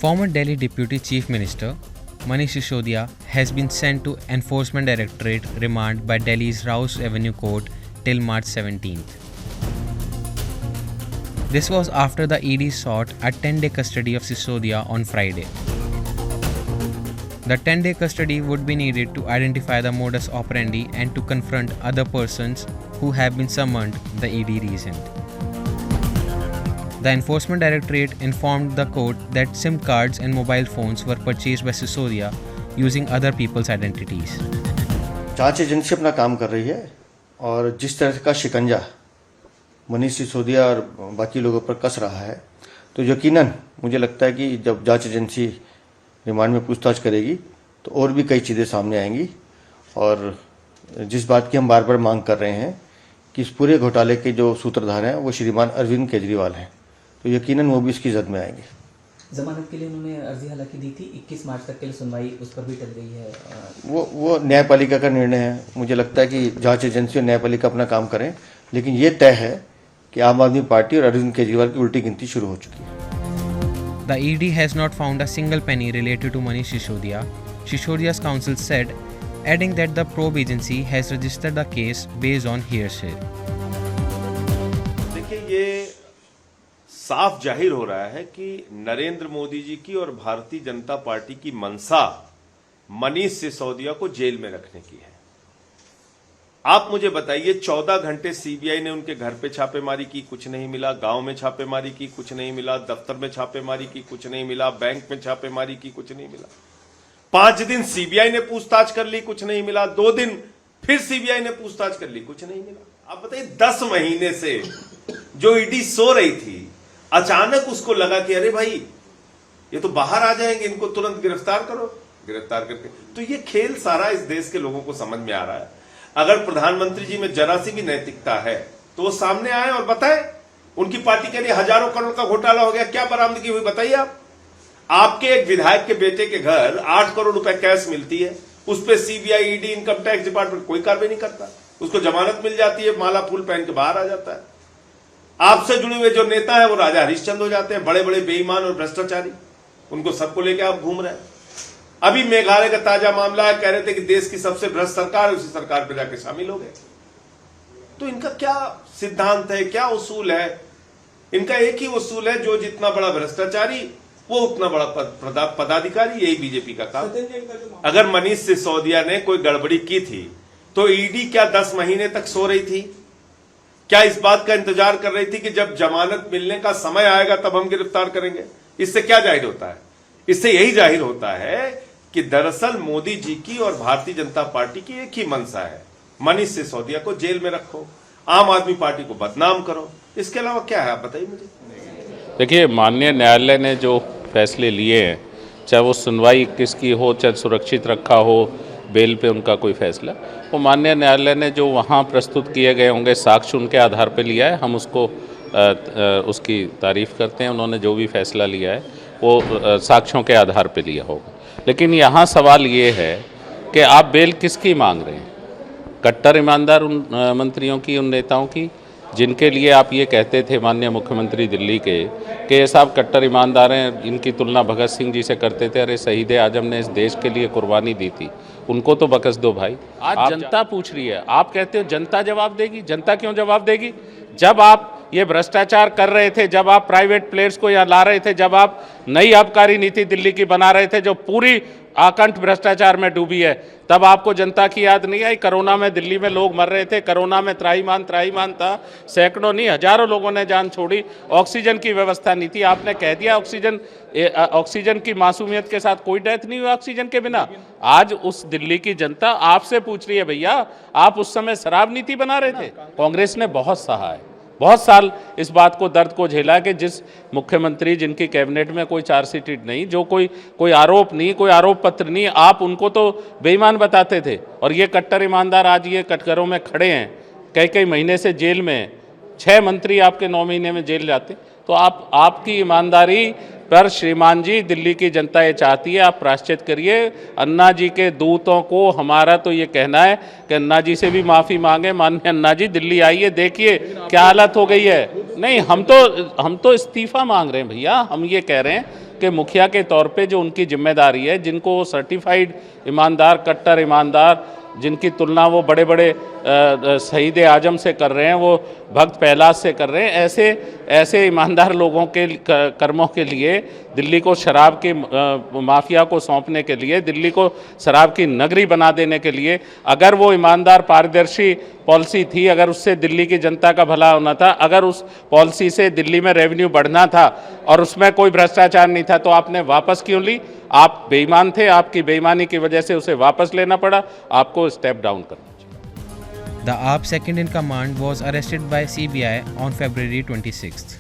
Former Delhi Deputy Chief Minister Manish Sisodia has been sent to Enforcement Directorate remand by Delhi's Rouse Avenue Court till March 17th. This was after the ED sought a 10-day custody of Sisodia on Friday. The 10-day custody would be needed to identify the modus operandi and to confront other persons who have been summoned, the ED reasoned. The Enforcement Directorate informed the court that SIM cards and mobile phones were purchased by Sisodia using other people's identities. जांच agency अपना काम कर रही है और जिस तरह का शिकंजा मनीष सिसोदिया और बाकी लोगों पर कस रहा है तो यकीनन मुझे लगता है कि जब जांच एजेंसी रिमांड में पूछताछ करेगी तो और भी कई चीज़ें सामने आएंगी और जिस बात की हम बार बार मांग कर रहे हैं कि इस पूरे घोटाले के जो सूत्रधार हैं वो श्रीमान अरविंद केजरीवाल हैं तो यकीनन वो भी इसकी जद में आएंगे। जमानत के लिए उन्होंने अर्जी हालांकि दी थी, 21 मार्च तक के लिए सुनवाई उस पर भी टल गई है। वो न्यायपालिका का निर्णय है। मुझे लगता है कि जांच एजेंसी और न्यायपालिका अपना काम करें, लेकिन ये तय है कि आम आदमी पार्टी और अरविंद केजरीवाल की उल्टी गिनती शुरू हो चुकी है। The ED has not found a single penny related to Manish Sisodia, Sisodia's counsel said, adding that the probe agency has registered the case based on hearsay. देखिए, ये साफ जाहिर हो रहा है कि नरेंद्र मोदी जी की और भारतीय जनता पार्टी की मंशा मनीष सिसोदिया को जेल में रखने की है। आप मुझे बताइए, 14 घंटे सीबीआई ने उनके घर पे छापेमारी की, कुछ नहीं मिला। गांव में छापेमारी की, कुछ नहीं मिला। दफ्तर में छापेमारी की, कुछ नहीं मिला। बैंक में छापेमारी की, कुछ नहीं मिला। 5 दिन सीबीआई ने पूछताछ कर ली, कुछ नहीं मिला। 2 दिन फिर सीबीआई ने पूछताछ कर ली, कुछ नहीं मिला। आप बताइए, 10 महीने से जो ईडी सो रही थी, अचानक उसको लगा कि अरे भाई ये तो बाहर आ जाएंगे, इनको तुरंत गिरफ्तार करो। गिरफ्तार करके तो ये खेल सारा इस देश के लोगों को समझ में आ रहा है। अगर प्रधानमंत्री जी में जरा सी भी नैतिकता है तो वो सामने आए और बताएं। उनकी पार्टी के लिए हजारों करोड़ का घोटाला हो गया, क्या बरामदगी हुई बताइए आप। आपके एक विधायक के बेटे के घर 8 करोड़ रुपए कैश मिलती है, उस पर CBI, ED, income tax department कोई कार्रवाई नहीं करता। उसको जमानत मिल जाती है, माला फूल पहन के बाहर आ जाता है। आपसे जुड़े हुए जो नेता है वो राजा हरिश्चंद्र हो जाते हैं, बड़े बड़े बेईमान और भ्रष्टाचारी। उनको सबको लेकर आप घूम रहे हैं। अभी मेघालय का ताजा मामला है, कह रहे थे कि देश की सबसे भ्रष्ट सरकार है, उसी सरकार पर जाके शामिल हो गए। तो इनका क्या सिद्धांत है, क्या उसूल है? इनका एक ही उसूल है, जो जितना बड़ा भ्रष्टाचारी वो उतना बड़ा पदाधिकारी। यही बीजेपी का काम। अगर मनीष सिसोदिया ने कोई गड़बड़ी की थी तो ईडी क्या 10 महीने तक सो रही थी? क्या इस बात का इंतजार कर रही थी कि जब जमानत मिलने का समय आएगा तब हम गिरफ्तार करेंगे? इससे क्या जाहिर होता है? इससे यही जाहिर होता है कि दरअसल मोदी जी की और भारतीय जनता पार्टी की एक ही मंशा है, मनीष सिसोदिया को जेल में रखो, आम आदमी पार्टी को बदनाम करो। इसके अलावा क्या है, आप बताइए मुझे। देखिए, माननीय न्यायालय ने जो फैसले लिए हैं, चाहे वो सुनवाई किसकी हो, चाहे सुरक्षित रखा हो, बेल पे उनका कोई फैसला, वो माननीय न्यायालय ने जो वहाँ प्रस्तुत किए गए होंगे साक्ष्य उनके आधार पर लिया है। हम उसको उसकी तारीफ़ करते हैं। उन्होंने जो भी फैसला लिया है वो साक्ष्यों के आधार पर लिया होगा। लेकिन यहाँ सवाल ये है कि आप बेल किसकी मांग रहे हैं? कट्टर ईमानदार उन मंत्रियों की, उन नेताओं की जिनके लिए आप ये कहते थे माननीय मुख्यमंत्री दिल्ली के कि ये साहब कट्टर ईमानदार हैं, इनकी तुलना भगत सिंह जी से करते थे। अरे शहीद आजम ने इस देश के लिए कुर्बानी दी थी, उनको तो बख्श दो भाई। आज जनता पूछ रही है, आप कहते हो जनता जवाब देगी। जनता क्यों जवाब देगी? जब आप ये भ्रष्टाचार कर रहे थे, जब आप प्राइवेट प्लेयर्स को यहाँ ला रहे थे, जब आप नई आबकारी नीति दिल्ली की बना रहे थे जो पूरी आकंठ भ्रष्टाचार में डूबी है, तब आपको जनता की याद नहीं आई? कोरोना में दिल्ली में लोग मर रहे थे, कोरोना में त्राहिमाम था, सैकड़ों नहीं हजारों लोगों ने जान छोड़ी। ऑक्सीजन की व्यवस्था नहीं थी, आपने कह दिया ऑक्सीजन की मासूमियत के साथ कोई डेथ नहीं हुई ऑक्सीजन के बिना। आज उस दिल्ली की जनता आपसे पूछ रही है, भैया आप उस समय शराब नीति बना रहे थे। कांग्रेस ने बहुत सहा है, बहुत साल इस बात को, दर्द को झेला कि जिस मुख्यमंत्री जिनकी कैबिनेट में कोई चार्जशीट नहीं, जो कोई आरोप नहीं, कोई आरोप पत्र नहीं, आप उनको तो बेईमान बताते थे। और ये कट्टर ईमानदार आज ये कटघरों में खड़े हैं, कई महीने से जेल में। 6 मंत्री आपके 9 महीने में जेल जाते। तो आपकी ईमानदारी पर श्रीमान जी, दिल्ली की जनता ये चाहती है आप प्रायश्चित करिए। अन्ना जी के दूतों को हमारा तो ये कहना है कि अन्ना जी से भी माफ़ी मांगे। माननीय अन्ना जी दिल्ली आइए, देखिए क्या हालत हो गई है। नहीं, हम तो इस्तीफ़ा मांग रहे हैं भैया। हम ये कह रहे हैं के मुखिया के तौर पे जो उनकी जिम्मेदारी है, जिनको सर्टिफाइड ईमानदार, कट्टर ईमानदार, जिनकी तुलना वो बड़े बड़े शहीद आजम से कर रहे हैं, वो भक्त पहलाज से कर रहे हैं, ऐसे ईमानदार लोगों के कर्मों के लिए दिल्ली को शराब की माफिया को सौंपने के लिए, दिल्ली को शराब की नगरी बना देने के लिए, अगर वो ईमानदार पारदर्शी पॉलिसी थी, अगर उससे दिल्ली की जनता का भला होना था, अगर उस पॉलिसी से दिल्ली में रेवेन्यू बढ़ना था और उसमें कोई भ्रष्टाचार नहीं था, तो आपने वापस क्यों ली? आप बेईमान थे, आपकी बेईमानी की वजह से उसे वापस लेना पड़ा, आपको स्टेप डाउन करना चाहिए। The AAP second in command was arrested by CBI on February 26th.